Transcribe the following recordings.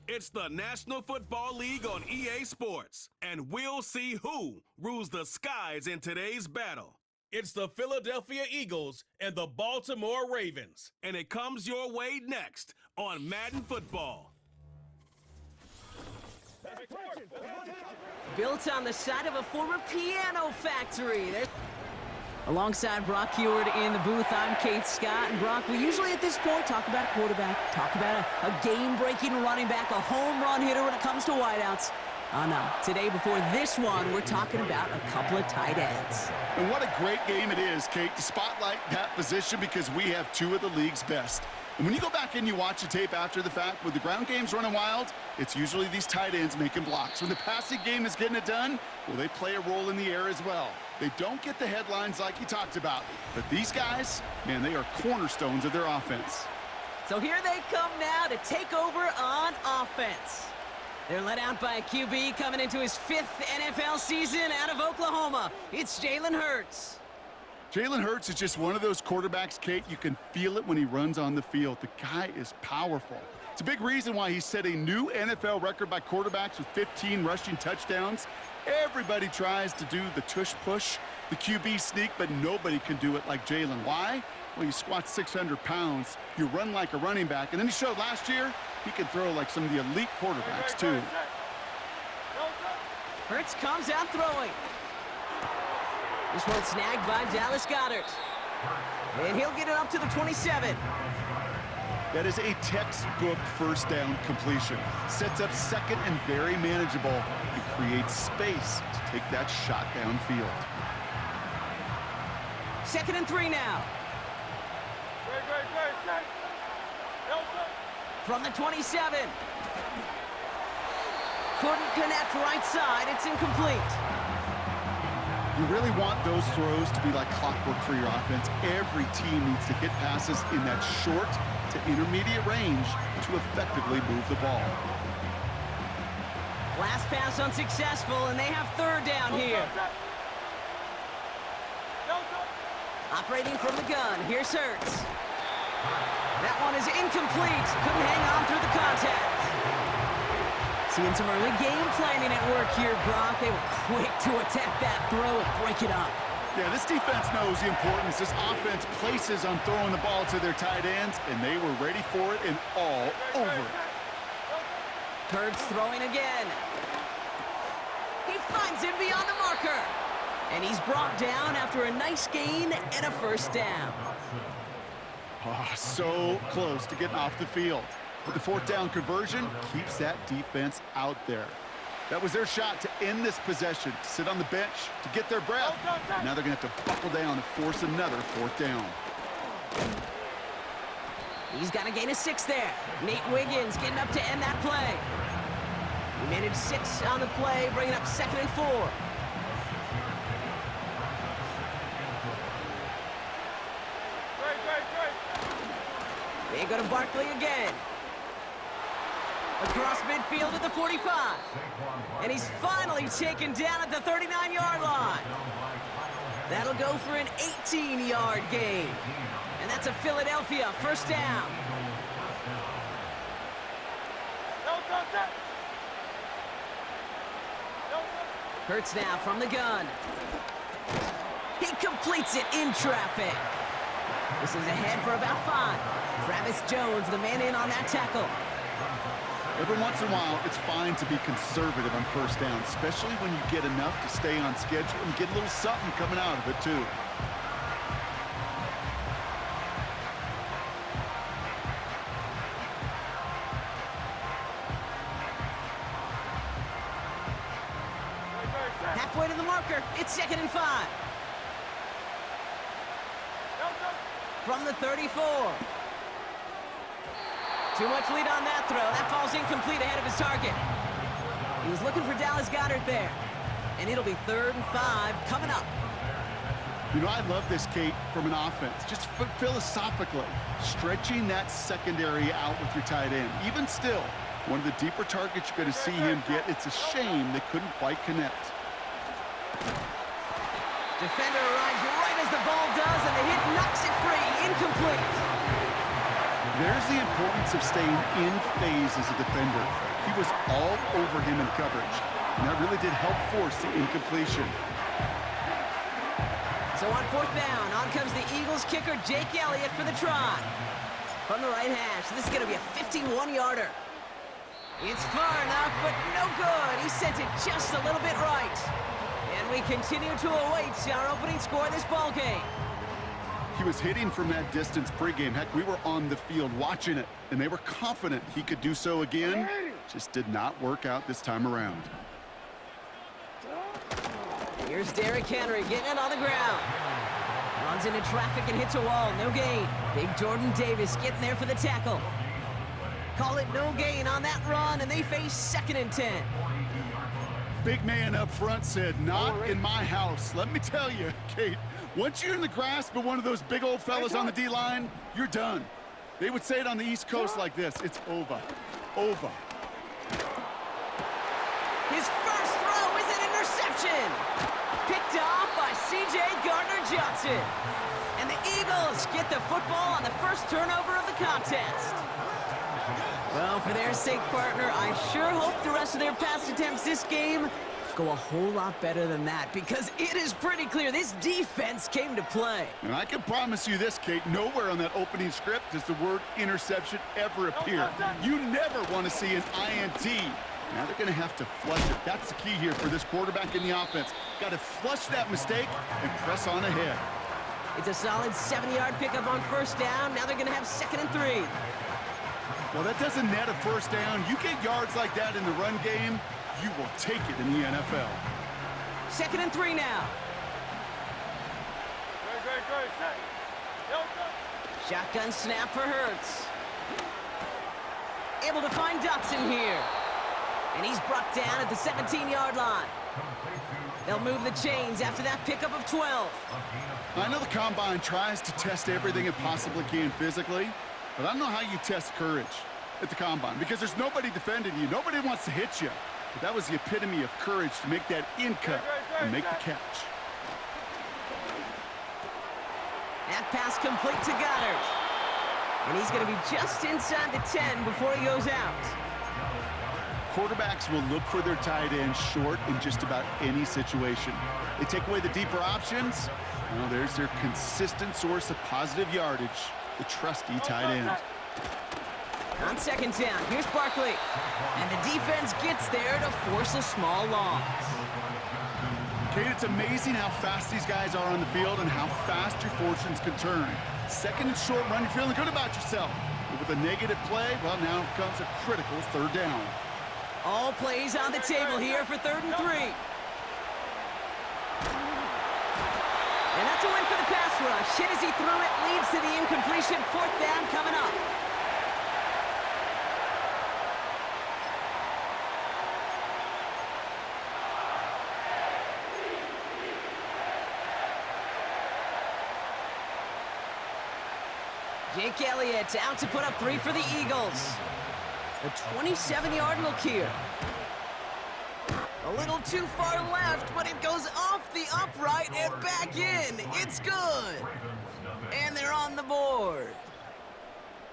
It's the National Football League on EA Sports, and we'll see who rules the skies in today's battle. It's the Philadelphia Eagles and the Baltimore Ravens, and it comes your way next on Madden Football. Built on the side of a former piano factory. Alongside Brock Heward in the booth, I'm Kate Scott. And Brock, we usually at this point talk about a quarterback, talk about a game-breaking running back, a home run hitter when it comes to wideouts. Oh no, today before this one, we're talking about a couple of tight ends. And what a great game it is, Kate, to spotlight that position because we have two of the league's best. And when you go back and you watch the tape after the fact, when the ground game's running wild, it's usually these tight ends making blocks. When the passing game is getting it done, well, they play a role in the air as well. They don't get the headlines like you talked about, but these guys, man, they are cornerstones of their offense. So here they come now to take over on offense. They're led out by a QB coming into his 5th NFL season out of Oklahoma. It's Jalen Hurts. Jalen Hurts is just one of those quarterbacks, Kate, you can feel it when he runs on the field. The guy is powerful. It's a big reason why he set a new NFL record by quarterbacks with 15 rushing touchdowns. Everybody tries to do the tush-push, the QB sneak, but nobody can do it like Jalen. Why? Well, you squat 600 pounds, you run like a running back, and then he showed last year he can throw like some of the elite quarterbacks, too. Hurts comes out throwing. This one snagged by Dallas Goedert. And he'll get it up to the 27. That is a textbook first down completion. Sets up second and very manageable. It creates space to take that shot downfield. 2nd and 3 now. From the 27. Couldn't connect right side. It's incomplete. You really want those throws to be like clockwork for your offense. Every team needs to hit passes in that short to intermediate range to effectively move the ball. Last pass unsuccessful, and they have 3rd down here. Operating from the gun, here's Hurts. That one is incomplete. Couldn't hang on through the contact. Seeing some early game planning at work here, Brock. They were quick to attack that throw and break it up. Yeah, this defense knows the importance this offense places on throwing the ball to their tight ends, and they were ready for it and all over it. Hurts throwing again. He finds him beyond the marker. And he's brought down after a nice gain and a 1st down. Oh, so close to getting off the field. But the 4th down conversion keeps that defense out there. That was their shot to end this possession, to sit on the bench, to get their breath. Now they're going to have to buckle down and force another 4th down. He's got a gain of 6 there. Nate Wiggins getting up to end that play. He made it 6 on the play, bringing up 2nd and 4. They go to Barkley again. Across midfield at the 45. And he's finally taken down at the 39-yard line. That'll go for an 18-yard gain. And that's a Philadelphia 1st down. Hurts now from the gun. He completes it in traffic. This is ahead for about 5. Travis Jones, the man in on that tackle. Every once in a while, it's fine to be conservative on 1st down, especially when you get enough to stay on schedule and get a little something coming out of it, too. Halfway to the marker, it's 2nd and 5. From the 34. Too much lead on that throw. That falls incomplete ahead of his target. He was looking for Dallas Goedert there. And it'll be 3rd and 5 coming up. You know, I love this, Kate, from an offense. Just philosophically, stretching that secondary out with your tight end. Even still, one of the deeper targets you're going to see him get. It's a shame they couldn't quite connect. Defender arrives right as the ball does, and the hit knocks it free. Incomplete. There's the importance of staying in phase as a defender. He was all over him in coverage, and that really did help force the incompletion. So on 4th down, on comes the Eagles kicker, Jake Elliott, for the try. From the right hash, this is going to be a 51-yarder. It's far enough, but no good. He sent it just a little bit right. And we continue to await our opening score of this ball game. He was hitting from that distance pregame. Heck, we were on the field watching it, and they were confident he could do so again. Just did not work out this time around. Here's Derrick Henry getting it on the ground. Runs into traffic and hits a wall. No gain. Big Jordan Davis getting there for the tackle. Call it no gain on that run, and they face 2nd and 10. Big man up front said, not in my house. Let me tell you, Kate, once you're in the grasp of one of those big old fellas on the D-line, you're done. They would say it on the East Coast like this: it's over. Over. His first throw is an interception. Picked off by C.J. Gardner-Johnson. And the Eagles get the football on the first turnover of the contest. Well, for their sake, partner, I sure hope the rest of their pass attempts this game go a whole lot better than that, because it is pretty clear this defense came to play. And I can promise you this, Kate, nowhere on that opening script does the word interception ever appear. You never want to see an INT. Now they're going to have to flush it. That's the key here for this quarterback in the offense. Got to flush that mistake and press on ahead. It's a solid 70-yard pickup on 1st down. Now they're going to have 2nd and 3. Well, that doesn't net a 1st down. You get yards like that in the run game, you will take it in the NFL. 2nd and 3 now. Shotgun snap for Hurts. Able to find Dotson here. And he's brought down at the 17-yard line. They'll move the chains after that pickup of 12. I know the Combine tries to test everything it possibly can physically, but I don't know how you test courage at the Combine, because there's nobody defending you. Nobody wants to hit you. But that was the epitome of courage to make that in-cut and make the catch. That pass complete to Goddard. And he's going to be just inside the 10 before he goes out. Quarterbacks will look for their tight end short in just about any situation. They take away the deeper options. Well, there's their consistent source of positive yardage, the trusty tight end. On 2nd down, here's Barkley. And the defense gets there to force a small loss. Kate, it's amazing how fast these guys are on the field and how fast your fortunes can turn. 2nd and short run, you're feeling good about yourself. But with a negative play, well, now comes a critical 3rd down. All plays on the table here for 3rd and 3. And that's a win for the pass rush. Hit as he threw it, leads to the incompletion. 4th down coming up. Jake Elliott out to put up 3 for the Eagles. A 27-yard look here. A little too far left, but it goes off the upright and back in. It's good. And they're on the board.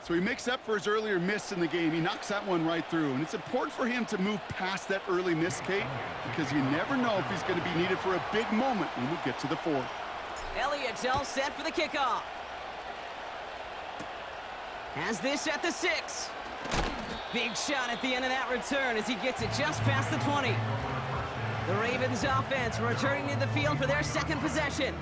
So he makes up for his earlier miss in the game. He knocks that one right through. And it's important for him to move past that early miss, Kate, because you never know if he's going to be needed for a big moment when we get to the 4th. Elliott's all set for the kickoff. Has this at the 6. Big shot at the end of that return as he gets it just past the 20. The Ravens offense returning to the field for their 2nd possession.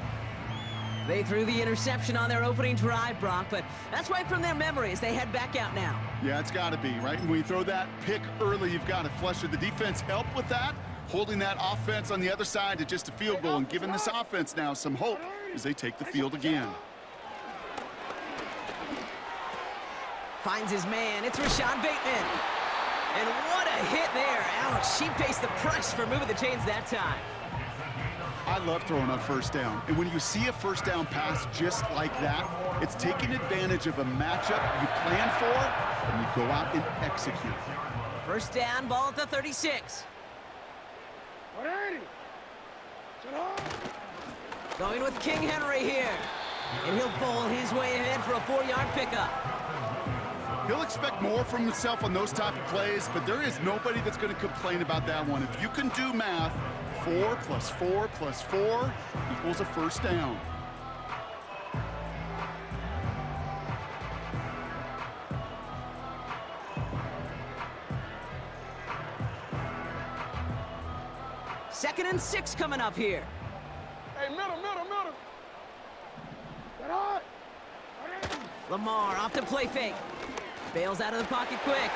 They threw the interception on their opening drive, Brock, but that's right from their memory as they head back out now. Yeah, it's got to be, right? When you throw that pick early, you've got to flush it. The defense helped with that, holding that offense on the other side to just a field goal and giving this offense now some hope as they take the field again. Finds his man. It's Rashad Bateman. And what a hit there. Ouch, she pays the price for moving the chains that time. I love throwing on 1st down. And when you see a 1st down pass just like that, it's taking advantage of a matchup you plan for, and you go out and execute. 1st down, ball at the 36. Going with King Henry here. And he'll bowl his way ahead for a 4-yard pickup. He'll expect more from himself on those type of plays, but there is nobody that's going to complain about that one. If you can do math, 4 + 4 + 4 equals a first down. Second and 6 coming up here. Hey, middle. Get on. Lamar off to play fake. Bails out of the pocket quick.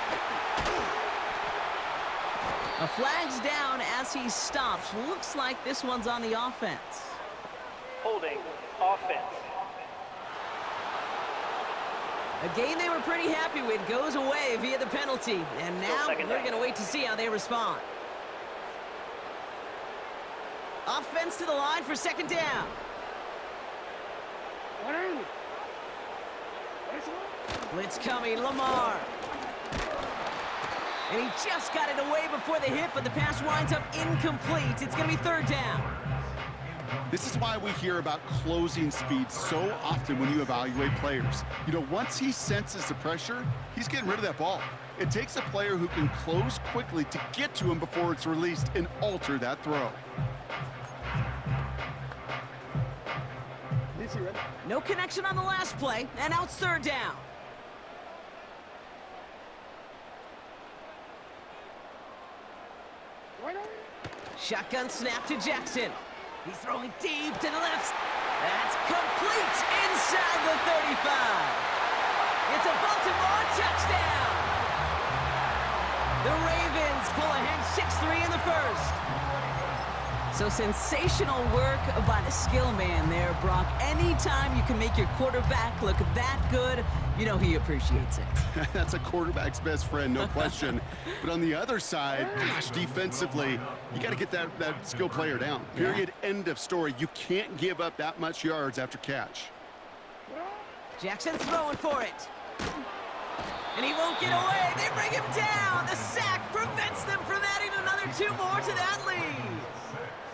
A flag's down as he stops. Looks like this one's on the offense. Holding offense. A game they were pretty happy with goes away via the penalty. And now second we're down. going to wait to see how they respond. Offense to the line for second down. Blitz coming, Lamar. And he just got it away before the hit, but the pass winds up incomplete. It's going to be third down. This is why we hear about closing speed so often when you evaluate players. You know, once he senses the pressure, he's getting rid of that ball. It takes a player who can close quickly to get to him before it's released and alter that throw. No connection on the last play, and now it's third down. Shotgun snap to Jackson. He's throwing deep to the left. That's complete inside the 35. It's a Baltimore touchdown. The Ravens pull ahead 6-3 in the first. So sensational work by the skill man there, Brock. Anytime you can make your quarterback look that good, you know he appreciates it. That's a quarterback's best friend, no question. But on the other side, gosh, defensively, you got to get that skill player down. Period, end of story. You can't give up that much yards after catch. Jackson throwing for it. And he won't get away. They bring him down. The sack prevents them from adding another 2 more to that lead.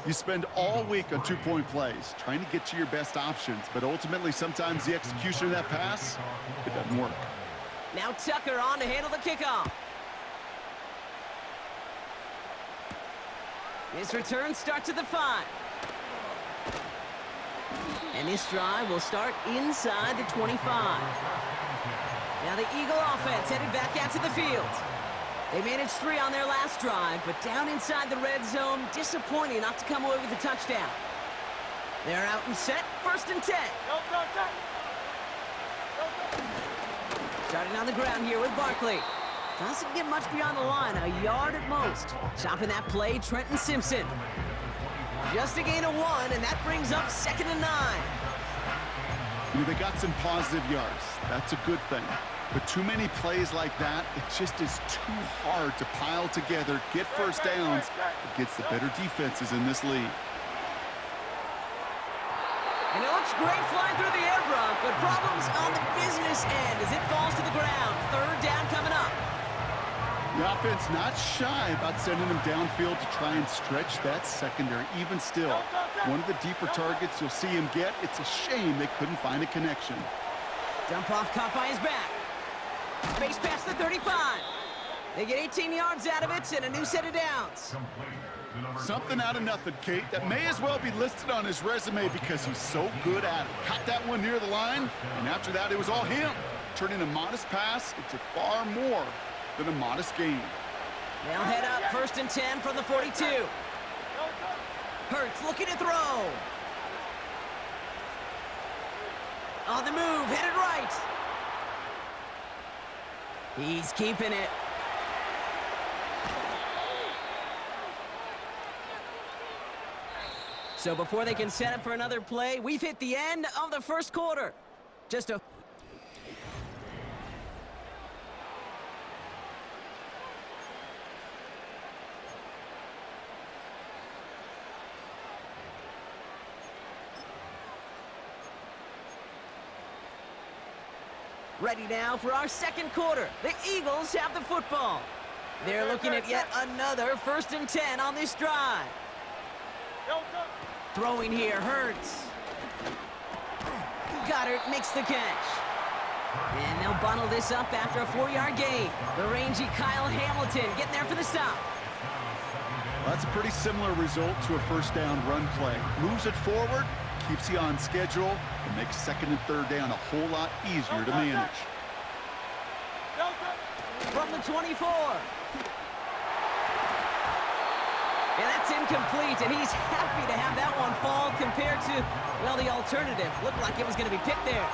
You spend all week on two-point plays, trying to get to your best options, but ultimately sometimes the execution of that pass, it doesn't work. Now Tucker on to handle the kickoff. This return starts at the 5. And this drive will start inside the 25. Now the Eagle offense headed back out to the field. They managed 3 on their last drive, but down inside the red zone, disappointing not to come away with a touchdown. They're out and set, first and 10. Starting on the ground here with Barkley. Doesn't get much beyond the line, a yard at most. Stopping that play, Trenton Simpson. Just a gain of 1, and that brings up second and 9. You know, they got some positive yards. That's a good thing. But too many plays like that, it just is too hard to pile together, get first downs against the better defenses in this league. And it looks great flying through the air, Brock, but problems on the business end as it falls to the ground. Third down coming up. The offense not shy about sending them downfield to try and stretch that secondary. Even still, one of the deeper targets you'll see him get, it's a shame they couldn't find a connection. Dump off caught by his back. Space past the 35. They get 18 yards out of it and a new set of downs. Something out of nothing, Kate, that may as well be listed on his resume because he's so good at it. Caught that one near the line, and after that, it was all him, turning a modest pass into far more than a modest gain. They'll head up first and 10 from the 42. Hurts looking to throw. On the move, headed right. He's keeping it. So before they can set up for another play, we've hit the end of the first quarter. Just a... Ready now for our second quarter. The Eagles have the football. They're looking at yet another first and 10 on this drive. Throwing here, Hurts. Goddard makes the catch. And they'll bundle this up after a 4-yard gain. The rangy Kyle Hamilton getting there for the stop. That's a pretty similar result to a first down run play. Moves it forward, keeps you on schedule, and makes second and third down a whole lot easier to manage. From the 24. And that's incomplete, and he's happy to have that one fall compared to, well, the alternative. Looked like it was going to be picked there.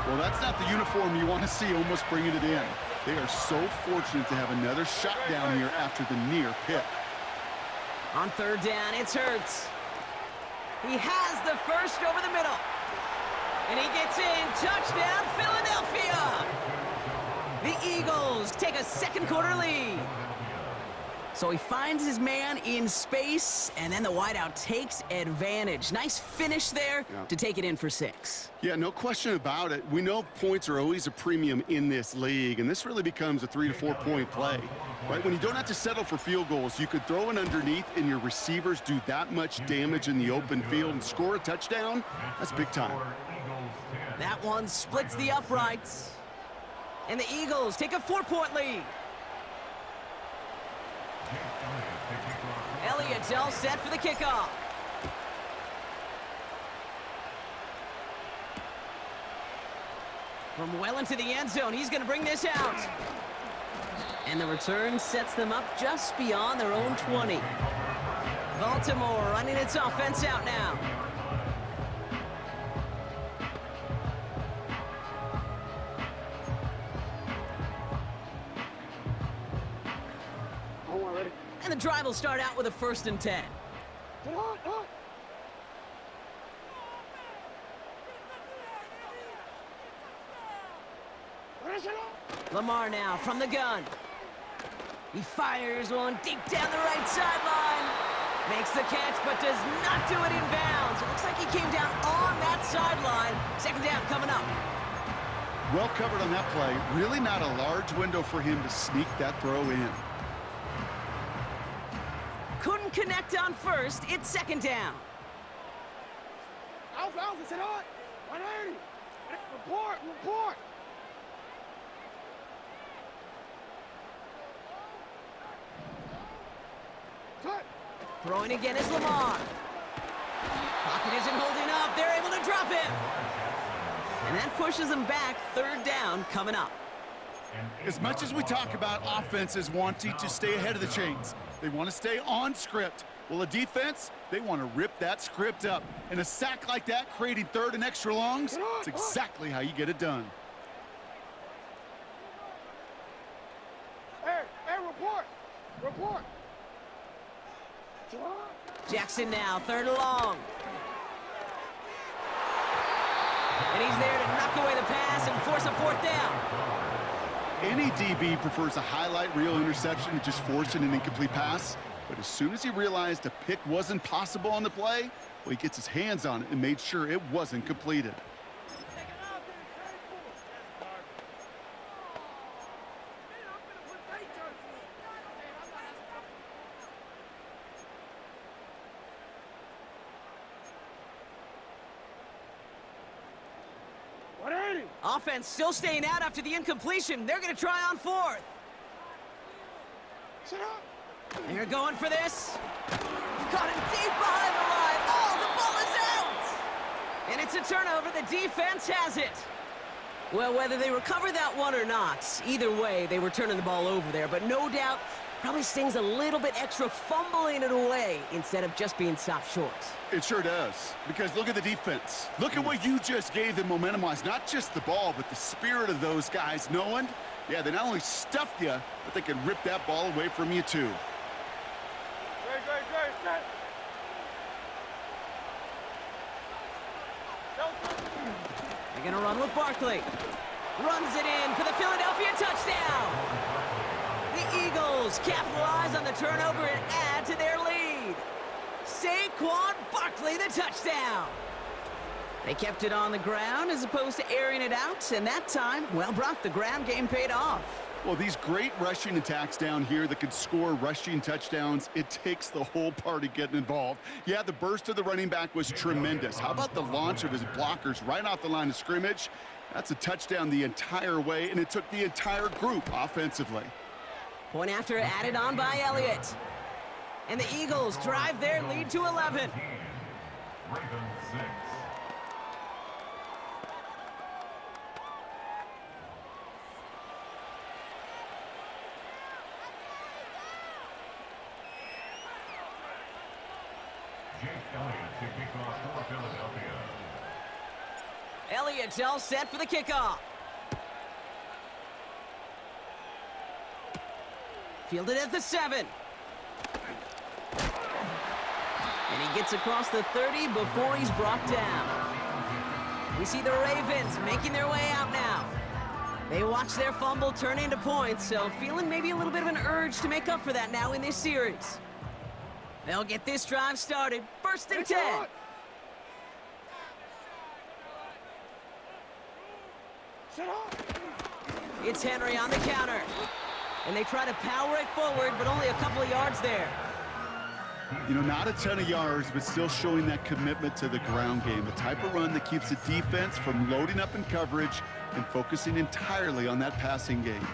Well, that's not the uniform you want to see almost bringing it in. They are so fortunate to have another shot down here after the near pick. On third down, it's Hurts. He has the first over the middle. And he gets in. Touchdown, Philadelphia! The Eagles take a second quarter lead. So he finds his man in space, and then the wideout takes advantage. Nice finish there to take it in for 6. Yeah, no question about it. We know points are always a premium in this league, and this really becomes a 3 to 4 point play. Right? When you don't have to settle for field goals, you could throw it underneath and your receivers do that much damage in the open field and score a touchdown. That's big time. That one splits the uprights. And the Eagles take a 4-point lead. Elliott's all set for the kickoff. From well into the end zone, he's going to bring this out. And the return sets them up just beyond their own 20. Baltimore running its offense out now. And the drive will start out with a 1st and 10. Lamar now from the gun. He fires one deep down the right sideline. Makes the catch, but does not do it in bounds. It looks like he came down on that sideline. Second down coming up. Well covered on that play. Really not a large window for him to sneak that throw in. Couldn't connect on first. It's second down. Report! Throwing again is Lamar. Pocket isn't holding up. They're able to drop him. And that pushes them back. Third down coming up. As much as we talk about offenses wanting to stay ahead of the chains, they want to stay on script. Well, a defense, they want to rip that script up. And a sack like that, creating third and extra longs, it's exactly how you get it done. Hey, report! Jackson now, third and long. And he's there to knock away the pass and force a 4th down. Any DB prefers a highlight reel interception to just forcing an incomplete pass. But as soon as he realized a pick wasn't possible on the play, well, he gets his hands on it and made sure it wasn't completed. Offense still staying out after the incompletion. They're going to try on 4th. They're going for this. Caught him deep behind the line. Oh, the ball is out! And it's a turnover. The defense has it. Well, whether they recover that one or not, either way, they were turning the ball over there. But no doubt, probably stings a little bit extra fumbling it away instead of just being stopped short. It sure does, because look at the defense. Look at what you just gave them momentum-wise. Not just the ball, but the spirit of those guys knowing, yeah, they not only stuffed you, but they can rip that ball away from you too. Great. They're going to run with Barkley. Runs it in for the Philadelphia touchdown. The Eagles capitalize on the turnover and add to their lead. Saquon Barkley, the touchdown. They kept it on the ground as opposed to airing it out, and that time, well, Brock, the ground game paid off. Well, these great rushing attacks down here that could score rushing touchdowns, it takes the whole party getting involved. Yeah, the burst of the running back was tremendous. How about the launch of his blockers right off the line of scrimmage? That's a touchdown the entire way, and it took the entire group offensively. Point after added on by Elliott. And the Eagles drive their lead to 11. Elliott's all set for the kickoff. Fielded at the 7. And he gets across the 30 before he's brought down. We see the Ravens making their way out now. They watch their fumble turn into points, so feeling maybe a little bit of an urge to make up for that now in this series. They'll get this drive started. First and 10. It's Henry on the counter. And they try to power it forward, but only a couple of yards there. You know, not a ton of yards, but still showing that commitment to the ground game. A type of run that keeps the defense from loading up in coverage and focusing entirely on that passing game.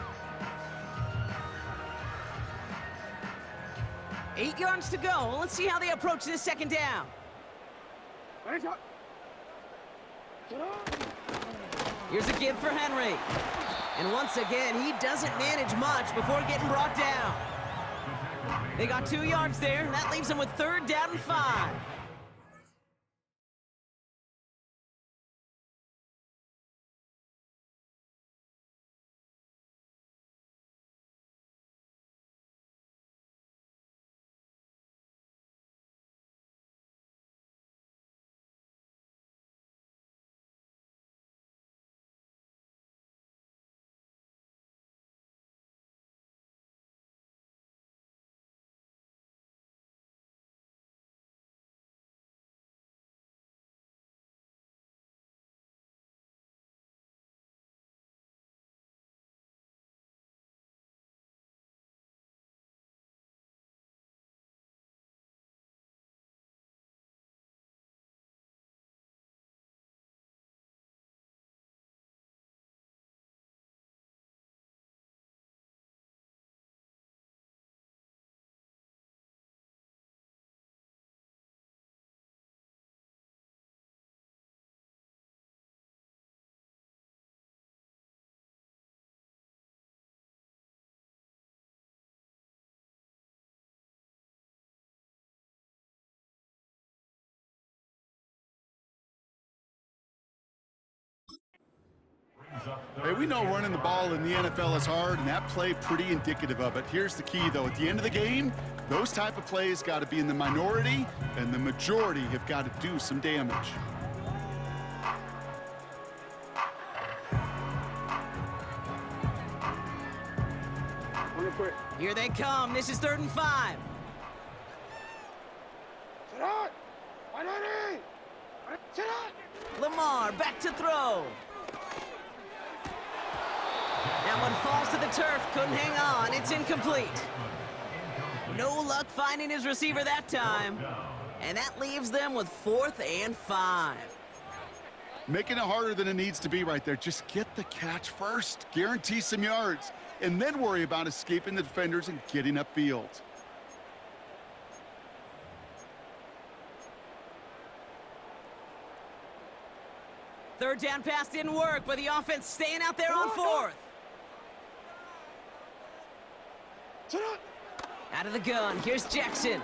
8 yards to go. Let's see how they approach this second down. Here's a give for Henry. And once again, he doesn't manage much before getting brought down. They got 2 yards there, and that leaves them with 3rd down and 5. Hey, we know running the ball in the NFL is hard, and that play pretty indicative of it. Here's the key, though. At the end of the game, those type of plays got to be in the minority, and the majority have got to do some damage. Here they come. This is 3rd and 5. Lamar back to throw. That one falls to the turf. Couldn't hang on. It's incomplete. No luck finding his receiver that time. And that leaves them with 4th and 5. Making it harder than it needs to be right there. Just get the catch first. Guarantee some yards. And then worry about escaping the defenders and getting upfield. Third down pass didn't work, but the offense staying out there on 4th. Out of the gun, here's Jackson.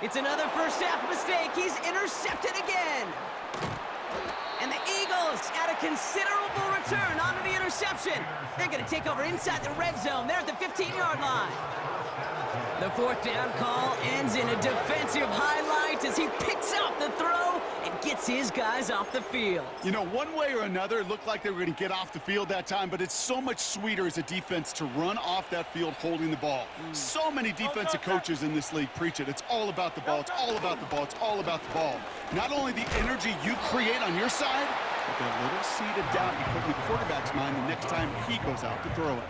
It's another first half mistake. He's intercepted again. And the Eagles add a considerable return onto the interception. They're going to take over inside the red zone. They're at the 15-yard line. The 4th down call ends in a defensive highlight as he picks up the throw and gets his guys off the field. You know, one way or another, it looked like they were going to get off the field that time, but it's so much sweeter as a defense to run off that field holding the ball. So many defensive coaches in this league preach it. It's all about the ball. It's all about the ball. It's all about the ball. Not only the energy you create on your side, but that little seed of doubt you put in the quarterback's mind the next time he goes out to throw it.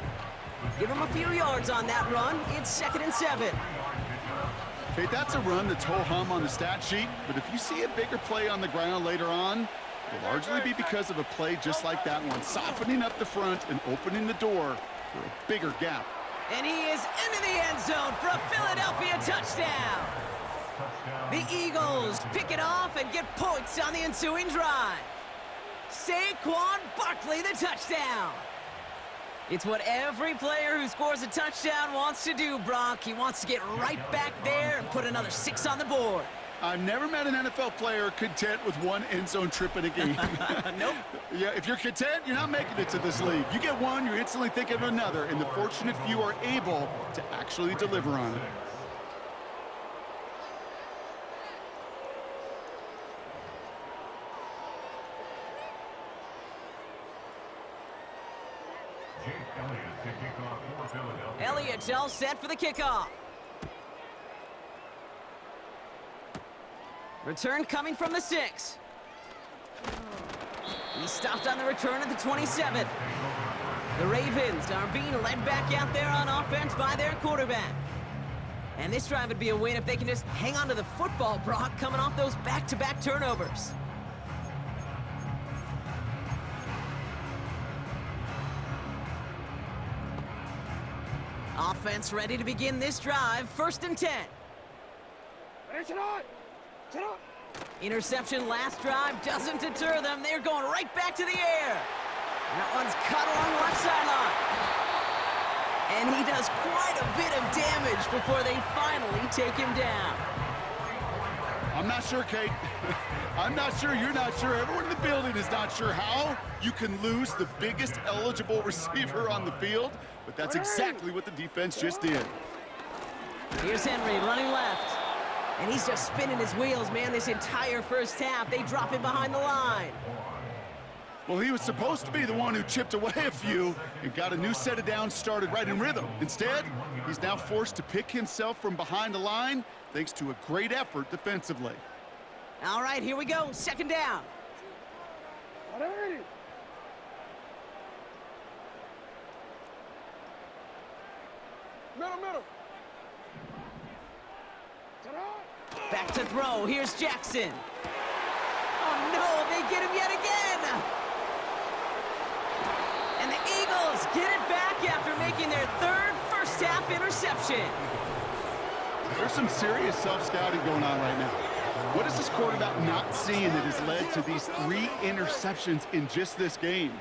Give him a few yards on that run. It's 2nd and 7. Okay, that's a run that's ho-hum on the stat sheet, but if you see a bigger play on the ground later on, will largely be because of a play just like that one, softening up the front and opening the door for a bigger gap. And he is into the end zone for a Philadelphia touchdown. The Eagles pick it off and get points on the ensuing drive. Saquon Barkley, the touchdown. It's what every player who scores a touchdown wants to do, Brock. He wants to get right back there and put another 6 on the board. I've never met an NFL player content with one end zone trip in a game. Nope. Yeah, if you're content, you're not making it to this league. You get one, you're instantly thinking of another, and the fortunate few are able to actually deliver on it. Elliott's all set for the kickoff. Return coming from the 6. He stopped on the return at the 27. The Ravens are being led back out there on offense by their quarterback. And this drive would be a win if they can just hang on to the football, Brock, coming off those back-to-back turnovers. Offense ready to begin this drive. 1st and 10. Interception last drive doesn't deter them. They're going right back to the air. That one's cut along the left sideline. And he does quite a bit of damage before they finally take him down. I'm not sure, Kate. I'm not sure, you're not sure. Everyone in the building is not sure how you can lose the biggest eligible receiver on the field, but that's exactly what the defense just did. Here's Henry running left. And he's just spinning his wheels, man, this entire first half. They drop him behind the line. Well, he was supposed to be the one who chipped away a few and got a new set of downs started right in rhythm. Instead, he's now forced to pick himself from behind the line thanks to a great effort defensively. All right, here we go. 2nd down. Middle. Back to throw. Here's Jackson. Oh, no, they get him yet again. And the Eagles get it back after making their 3rd first-half interception. There's some serious self-scouting going on right now. What is this quarterback not seeing that has led to these 3 interceptions in just this game?